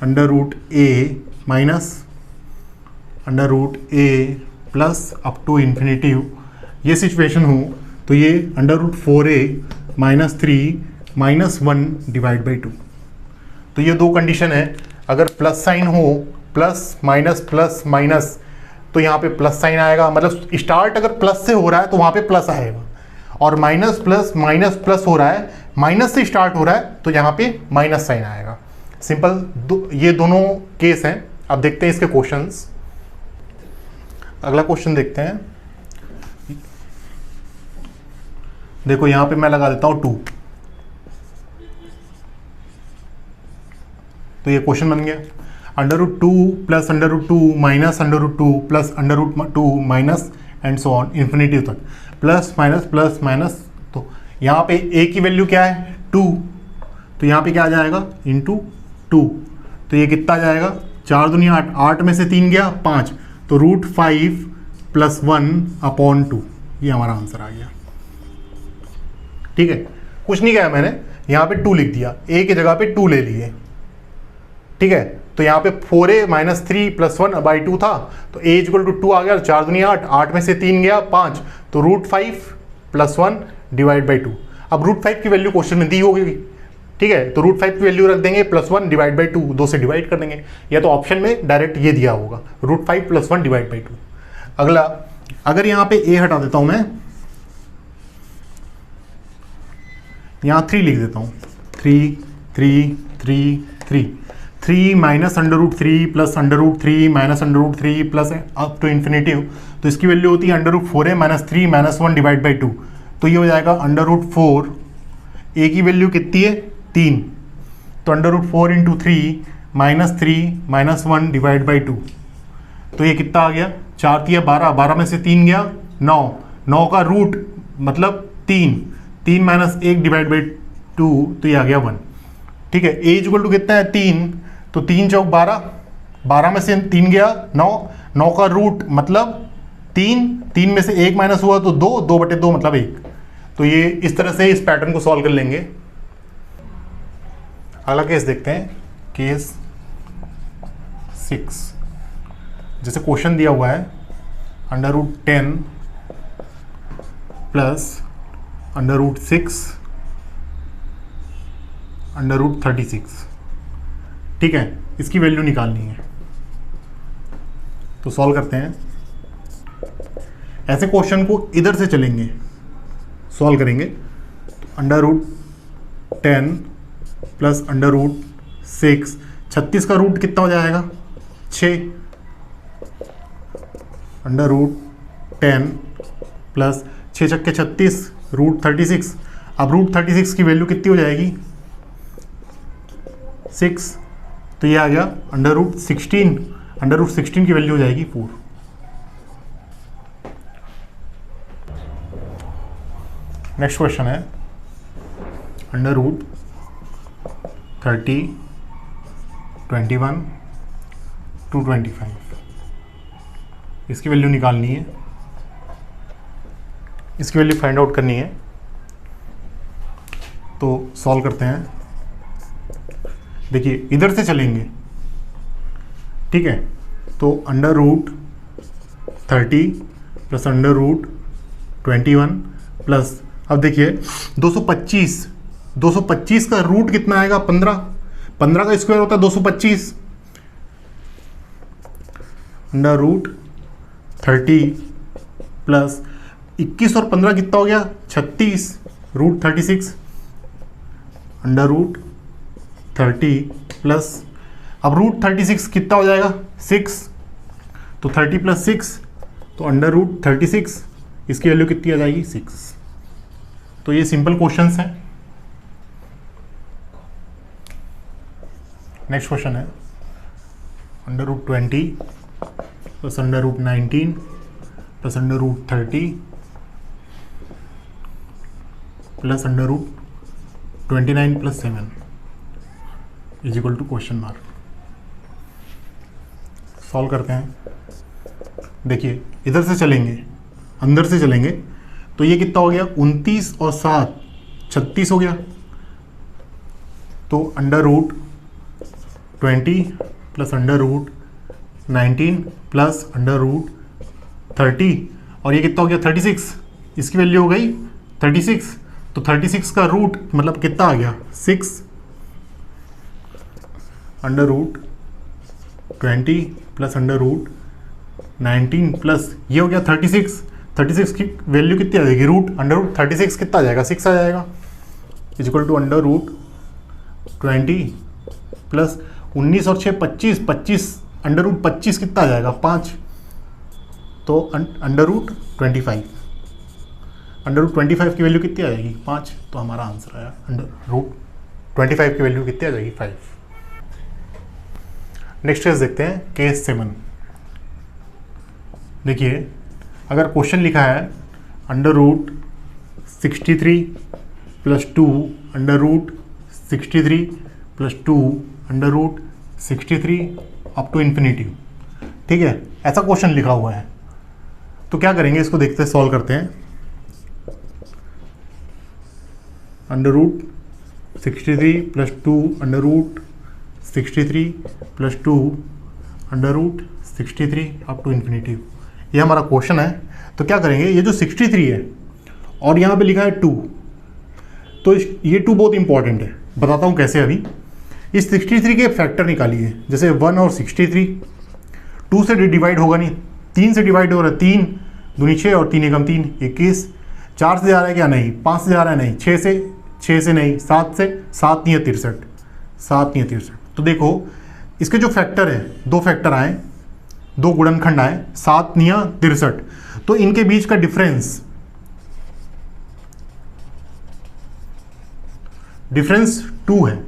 under root a minus under root a plus up to infinitive, ये सिचुएशन हो तो ये under root 4a - 3 - 1 divide by 2। तो ये दो कंडीशन है, अगर प्लस साइन हो, प्लस माइनस, तो यहाँ पे प्लस साइन आएगा, मतलब स्टार्ट अगर प्लस से हो रहा है तो वहाँ पे प्लस आएगा, और माइनस प्लस हो रहा है, माइनस से स्टार्ट हो रहा है तो यहाँ पे माइनस साइन आएगा। सिंपल ये दोनों केस हैं। अब देखते हैं इसके क्वेश्चंस। अगला क्वेश्चन देखते हैं। देखो यहाँ पे मैं लगा देता हूँ 2, तो ये क्वेश्चन बन गया under root 2 + under root 2 minus under root 2 + under root 2 minus and so on infinity तक, प्लस माइनस। तो यहाँ पे a की वैल्यू क्या है 2, तो यहाँ पे क्या आ जाएगा × 2, तो ये कितना आ जाएगा 4 दूनी 8, 8 में से 3 गया 5, तो रूट 5 + 1/2, ये हमारा आंसर आ गया, ठीक है। कुछ नहीं किया मैंने, यहाँ पे 2 लिख दिया, a की जगह पे 2 ले लिए, ठीक है। तो यहाँ पे 4a - 3 + 1/2 था, तो a = 2 आ गया, 4 दूनी 8, 8 में से 3 गया 5, तो रूट 5 + 1 डिवाइड बाई 2। अब रूट 5 की वैल्यू क्वेश्चन में दी होगी, ठीक है, तो रूट 5 की वैल्यू रख देंगे, +1 डिवाइड बाई 2, 2 से डिवाइड कर देंगे, या तो ऑप्शन में डायरेक्ट ये दिया होगा रूट 5 + 1 डिवाइड बाई 2। अगला, अगर यहाँ पे a हटा देता हूँ मैं, यहाँ 3 लिख देता हूँ, 3 3 3 3 3 minus under root 3 + under root 3 minus under root 3 plus up to infinitive, तो इसकी वैल्यू होती है under root 4a - 3 - 1 divide by 2, तो ये हो जाएगा अंडर रूट 4, a की वैल्यू कितनी है 3, तो अंडर रूट 4 × 3 - 3 - 1 डिवाइड बाई 2, तो ये कितना आ गया 4 तिया 12, 12 में से 3 गया 9, 9 का रूट मतलब 3, 3 माइनस 1 डिवाइड बाई 2, तो ये आ गया 1। ठीक है, ए इक्वल टू कितना है 3, तो 3 चौक 12, 12 में से 3 गया 9, 9 का रूट मतलब 3, 3 में से 1 माइनस हुआ तो 2, 2/2 मतलब 1। तो ये इस तरह से इस पैटर्न को सॉल्व कर लेंगे। अगला केस देखते हैं, केस 6। जैसे क्वेश्चन दिया हुआ है √10 प्लस √6 √36। ठीक है, इसकी वैल्यू निकालनी है, तो सॉल्व करते हैं। ऐसे क्वेश्चन को इधर से चलेंगे, सॉल्व करेंगे। तो √10 प्लस √6, 36 का रूट कितना हो जाएगा 6, √10 प्लस 6 छक्के 36 √36। अब √36 की वैल्यू कितनी हो जाएगी 6, तो ये आ गया √16, √16 की वैल्यू हो जाएगी 4। नेक्स्ट क्वेश्चन है √30, 21, 225। इसकी वैल्यू निकालनी है, इसकी वैल्यू फाइंड आउट करनी है। तो सॉल्व करते हैं। देखिए इधर से चलेंगे, ठीक है, तो √30 प्लस √21 प्लस, अब देखिए 225 का रूट कितना आएगा 15, 15 का स्क्वायर होता है 225, √30 प्लस 21 और 15 कितना हो गया 36, √36 √30 प्लस, अब √36 कितना हो जाएगा 6, तो 30 प्लस 6, तो √36, इसकी वैल्यू कितनी आ जाएगी 6। तो ये सिंपल क्वेश्चंस हैं। नेक्स्ट क्वेश्चन है √20 plus √19 plus √30 plus √29 plus 7 is equal to question mark. Solve करते हैं। देखिए इधर से चलेंगे, अंदर से चलेंगे, तो ये कितना हो गया 29 और 7 36 हो गया, तो √20 प्लस √19 प्लस √30, और ये कितना हो गया 36, इसकी वैल्यू हो गई 36, तो 36 का रूट मतलब कितना आ गया 6, √20 प्लस √19 प्लस ये हो गया 36, 36 की वैल्यू कितनी आ जाएगी √36 कितना आ जाएगा 6 आ जाएगा, इज इक्वल टू √20 प्लस 19 और 6 25, 25 √25 कितना आ जाएगा 5, तो √25, √25 की वैल्यू कितनी आ जाएगी 5, तो हमारा आंसर आया √25 की वैल्यू कितनी आ जाएगी 5। नेक्स्ट केस देखते हैं, केस 7। देखिए अगर क्वेश्चन लिखा है √63 plus 2 √63 plus 2 √63 up to infinity, ठीक है, ऐसा क्वेश्चन लिखा हुआ है। तो क्या करेंगे, इसको देखते हैं, सॉल्व करते हैं। √63 plus 2 √63 plus 2 √63 up to infinity, ये हमारा क्वेश्चन है। तो क्या करेंगे, ये जो 63 है और यहाँ पे लिखा है 2, तो ये 2 बहुत इंपॉर्टेंट है, बताता हूँ कैसे। अभी इस 63 के फैक्टर निकालिए, जैसे 1 और 63 2 से डिवाइड होगा नहीं, 3 से डिवाइड हो रहा है, 3 दूनी 6 और 3 एकम 3 21, 4 से जा रहा है क्या नहीं, 5 से जा रहा है नहीं, 6 से नहीं, 7 से, 7 नहीं 63, 7 नहीं 63। तो देखो इसके जो फैक्टर है, 2 फैक्टर आए, 2 गुणनखंड आए, 7 निया 63, तो इनके बीच का डिफरेंस 2 है।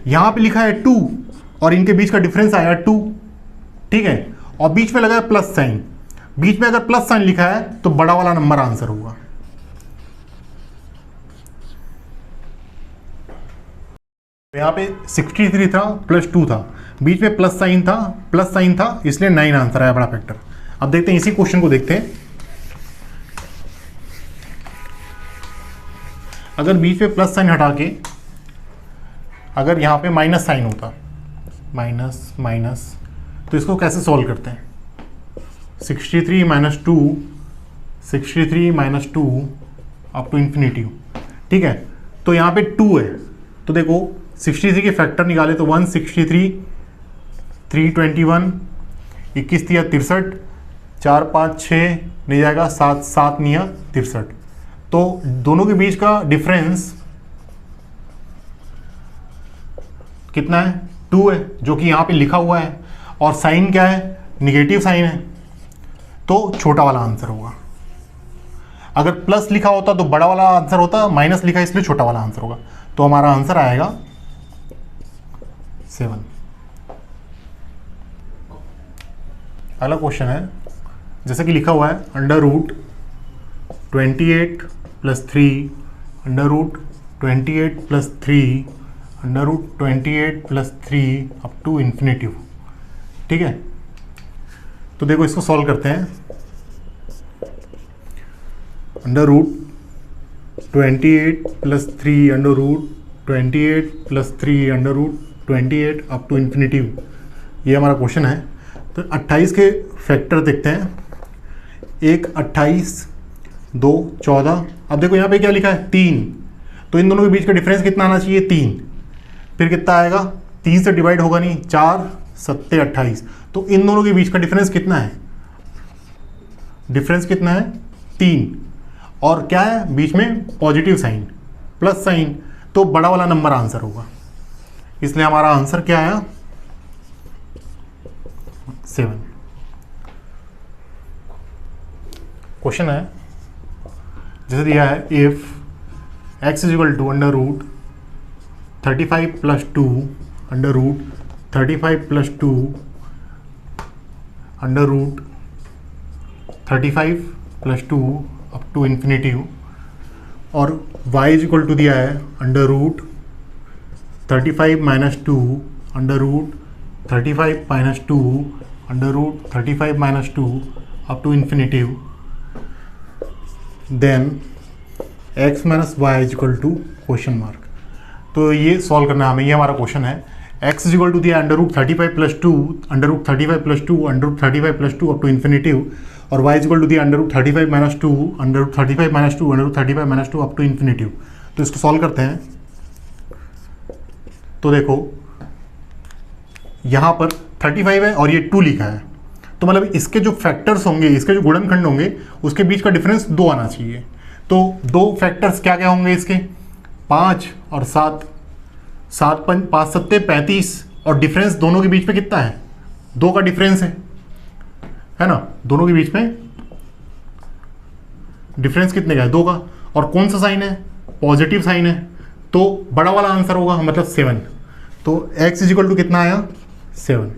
यहां पे लिखा है 2 और इनके बीच का डिफरेंस आया 2, ठीक है, और बीच में लगा है प्लस साइन, बीच में अगर प्लस साइन लिखा है तो बड़ा वाला नंबर आंसर होगा। यहाँ पे 63 था प्लस 2 था, बीच में प्लस साइन था इसलिए 9 आंसर आया बड़ा फैक्टर। अब देखते हैं इसी क्वेश्चन को देखते हैं। अगर बीच में प्लस साइन हटा के अगर यहाँ पे माइनस साइन होता, माइनस माइनस, तो इसको कैसे सॉल्व करते हैं? 63 माइनस 2 अप टू इन्फिनिटी, ठीक है। तो यहाँ पे 2 है, तो देखो 63 के फैक्टर निकाले तो 163, 321, 21 दिया 63, 4 5 6 नहीं जाएगा, 7 7 नहीं 63। तो दोनों के बीच का डिफरेंस कितना है? 2 है, जो कि यहाँ पे लिखा हुआ है, और साइन क्या है? निगेटिव साइन है, तो छोटा वाला आंसर होगा। अगर प्लस लिखा होता तो बड़ा वाला आंसर होता, माइनस लिखा इसलिए छोटा वाला आंसर होगा। तो हमारा आंसर आएगा 7। अगला क्वेश्चन है, जैसे कि लिखा हुआ है √28 + 3 √28 + 3 √28 + 3 अप टू इन्फिनिटी, ठीक है। तो देखो इसको सॉल्व करते हैं। √28 + 3 √28 + 3 √28 अप टू इन्फिनिटी, ये हमारा क्वेश्चन है। तो 28 के फैक्टर देखते हैं। 1 28, 2 14। अब देखो यहाँ पे क्या लिखा है? 3, तो इन दोनों के बीच का डिफरेंस कितना आना चाहिए? 3। फिर कितना आएगा? 3 से डिवाइड होगा नहीं, 4 7 28। तो इन दोनों के बीच का डिफरेंस कितना है? डिफरेंस कितना है? 3। और क्या है बीच में? पॉजिटिव साइन, प्लस साइन, तो बड़ा वाला नंबर आंसर होगा। इसलिए हमारा आंसर क्या आया? 7। क्वेश्चन है, जैसे दिया है, if x = √35 + 2 √35 + 2 √35 + 2 up to infinity, और y = दिया है √35 - 2 √35 - 2 √35 - 2 up to infinity, then x - y = question mark. तो ये सॉल्व करना है हमें, ये हमारा क्वेश्चन है। x = दिया √35 + 2 √35 + 2 √35 + 2 अप टू इन्फिनिटी, और y = दिया √35 - 2 √35 - 2 √35 - 2 अप टू इन्फिनिटी। तो इसको सॉल्व करते हैं। तो देखो यहाँ पर 35 है और ये 2 लिखा है, तो मतलब इसके जो फैक्टर्स होंगे, इसके जो गुणनखंड होंगे, उसके बीच का डिफरेंस 2 आना चाहिए। तो 2 फैक्टर्स क्या क्या होंगे इसके? 5 और 7, 7 5 7 35, और डिफरेंस दोनों के बीच में कितना है? 2 का डिफरेंस है ना। दोनों के बीच में डिफरेंस कितने का है? 2 का। और कौन सा साइन है? पॉजिटिव साइन है, तो बड़ा वाला आंसर होगा, मतलब 7। तो x = कितना आया? 7।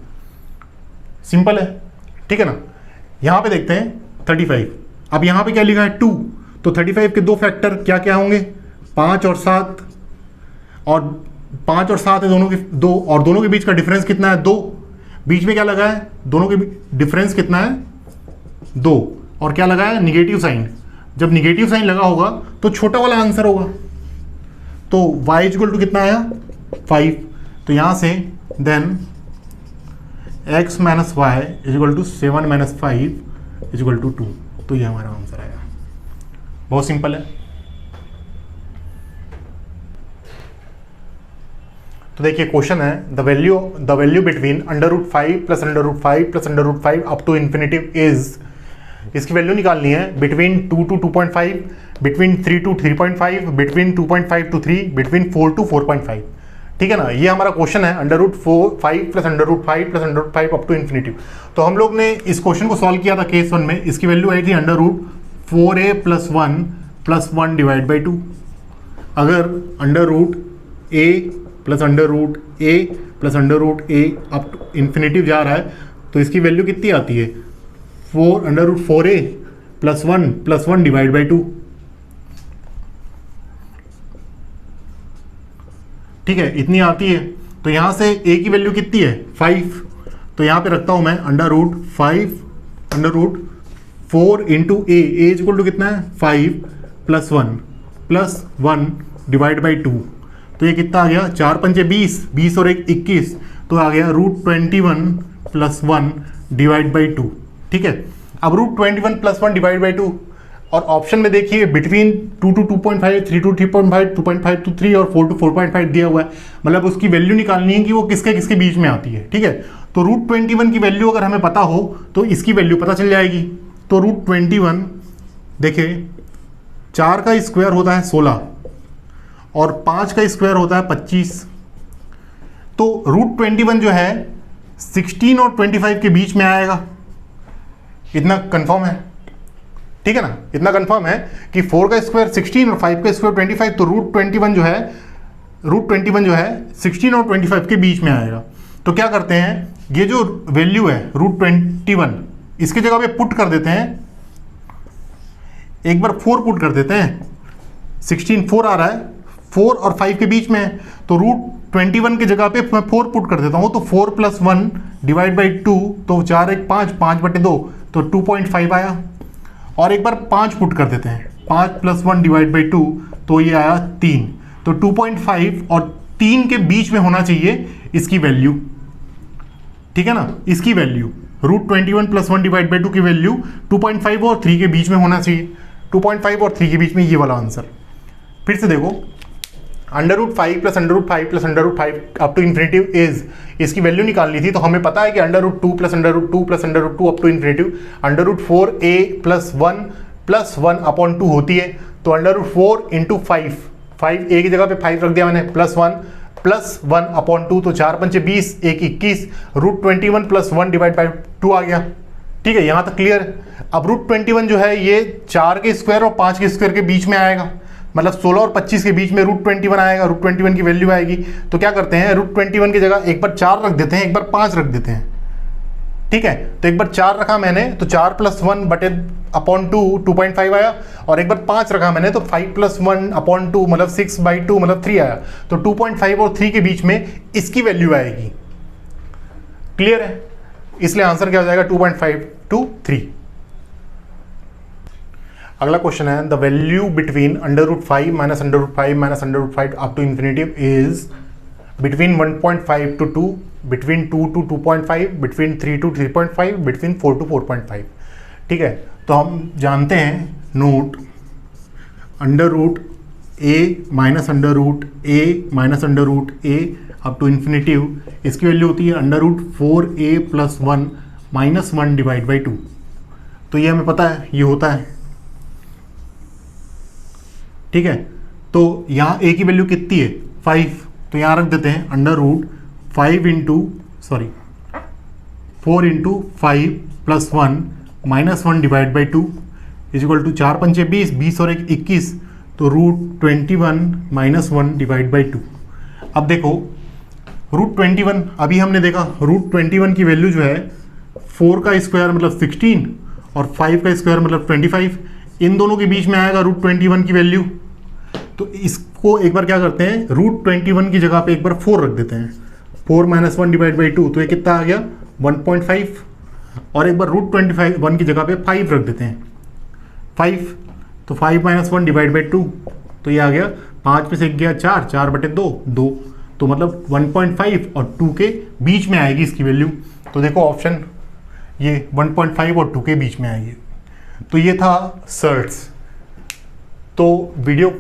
सिंपल है, ठीक है ना। यहाँ पे देखते हैं 35। अब यहाँ पे क्या लिखा है? 2। तो 35 के 2 फैक्टर क्या क्या होंगे? 5 और 7, और 5 और 7 है दोनों के 2, और दोनों के बीच का डिफरेंस कितना है? 2। बीच में क्या लगा है? दोनों के डिफरेंस कितना है? 2। और क्या लगा है? Negative sign. जब निगेटिव साइन लगा होगा तो छोटा वाला आंसर होगा। तो y = कितना आया? 5। तो यहाँ से देन x - y = 7 - 5 = 2। तो ये हमारा आंसर आएगा। बहुत सिंपल है। तो देखिए क्वेश्चन है, the value between √5 + √5 + √5 up to infinity is, इसकी वैल्यू निकालनी है between 2 to 2.5, between 3 to 3.5, between 2.5 to 3, between 4 to 4.5, ठीक है ना। ये हमारा क्वेश्चन है, √5 + √5 + √5 अप टू इन्फिनिटी। तो हम लोग ने इस क्वेश्चन को सॉल्व किया था केस 1 में। इसकी वैल्यू आई थी √4a + 1 + 1 / 2। अगर √a + √a + √a up to infinity जा रहा है, तो इसकी वैल्यू कितनी आती है? 4a plus one divide by 2। ठीक है, इतनी आती है। तो यहाँ से a की वैल्यू कितनी है 5, तो यहाँ पे रखता हूँ मैं √4 into a is equal to कितना है 5 प्लस वन डिवाइड बाई 2। तो ये कितना आ गया, 4 पंचे 20 और 1 21, तो आ गया √21 प्लस 1 डिवाइड बाई 2। ठीक है, अब √21 प्लस 1 डिवाइड बाई 2, और ऑप्शन में देखिए बिटवीन 2 to 2.5, 3 to 3.5, 2.5 to 3 और 4 to 4.5 दिया हुआ है। मतलब उसकी वैल्यू निकालनी है कि वो किसके किसके बीच में आती है। ठीक है, तो √21 की वैल्यू अगर हमें पता हो तो इसकी वैल्यू पता चल जाएगी। तो √21 देखिए 4 का स्क्वायर होता है 16 और 5 का स्क्वायर होता है 25। तो √21 जो है 16 और 25 के बीच में आएगा। इतना कंफर्म है, ठीक है ना, इतना कंफर्म है कि 4 का स्क्वायर 16 और 5 का स्क्वायर 25। तो √21 जो है 16 और 25 के बीच में आएगा। तो क्या करते हैं, ये जो वैल्यू है √21 इसकी जगह पे पुट कर देते हैं, एक बार 4 पुट कर देते हैं। 16 4 आ रहा है, 4 और 5 के बीच में है, तो √21 की जगह पे मैं 4 पुट कर देता हूँ। तो 4 प्लस 1 डिवाइड बाई 2, तो 4 1 5, 5/2, तो 2.5 आया। और एक बार 5 पुट कर देते हैं, 5 प्लस 1 डिवाइड बाई 2, तो ये आया 3। तो 2.5 और 3 के बीच में होना चाहिए इसकी वैल्यू। ठीक है ना, इसकी वैल्यू √21 प्लस 1 डिवाइड बाई 2 की वैल्यू 2.5 और 3 के बीच में होना चाहिए। 2.5 और 3 के बीच में ये वाला आंसर। फिर से देखो, √5 plus √5 plus √5 up to infinitive is, इसकी वैल्यू निकालनी थी। तो हमें पता है कि √2 plus √2 plus √2 up to infinitive √4a plus 1 upon 2 होती है। तो √4 इंटू 5 a की जगह पे 5 रख दिया मैंने, प्लस 1 अपॉन 2, तो 4 पंचे 20, 1 21, √21 प्लस 1 डिवाइड बाई 2 आ गया। ठीक है, यहाँ तक क्लियर। अब √21 जो है ये 4 के स्क्वायर और 5 के स्क्वायर के बीच में आएगा, मतलब 16 और 25 के बीच में √21 आएगा, √21 की वैल्यू आएगी। तो क्या करते हैं, √21 की जगह एक बार 4 रख देते हैं, एक बार 5 रख देते हैं। ठीक है, तो एक बार 4 रखा मैंने, तो 4 प्लस 1 बटे अपॉन 2 2.5 आया, और एक बार 5 रखा मैंने, तो 5 प्लस 1 अपॉन 2 मतलब 6/2 मतलब 3 आया। तो 2.5 और 3 के बीच में इसकी वैल्यू आएगी। क्लियर है, इसलिए आंसर क्या हो जाएगा 2.5 to 3। अगला क्वेश्चन है, the value between √5 minus √5 minus √5 up to infinitive is between 1.5 to 2, between 2 to 2.5, between 3 to 3.5, between 4 to 4.5। ठीक है, तो हम जानते हैं note √a minus √a up to infinitive, इसकी वैल्यू होती है √4a plus 1 minus 1 divide by 2। तो ये हमें पता है, ये होता है। ठीक है, तो यहाँ a की वैल्यू कितनी है 5, तो यहाँ रख देते हैं √4 into 5 plus 1 minus 1 divide by 2 is equal to 4 पंचे 20 और 1 21, तो √21 माइनस 1 डिवाइड बाई 2। अब देखो √21 अभी हमने देखा, √21 की वैल्यू जो है 4 का स्क्वायर मतलब 16 और 5 का स्क्वायर मतलब 25, इन दोनों के बीच में आएगा √21 की वैल्यू। तो इसको एक बार क्या करते हैं, √21 की जगह पे एक बार 4 रख देते हैं, 4 माइनस 1 डिवाइड बाई 2, तो ये कितना आ गया 1.5, और एक बार √21 की जगह पे 5 रख देते हैं 5, तो 5 माइनस 1 डिवाइड बाई 2, तो ये आ गया 5 पे से गया 4/2, 2, तो मतलब 1.5 और 2 के बीच में आएगी इसकी वैल्यू। तो देखो ऑप्शन ये 1.5 और 2 के बीच में आएगी। तो ये था सर्ट्स। तो वीडियो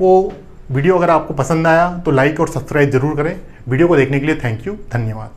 अगर आपको पसंद आया तो लाइक और सब्सक्राइब जरूर करें। वीडियो को देखने के लिए थैंक यू, धन्यवाद।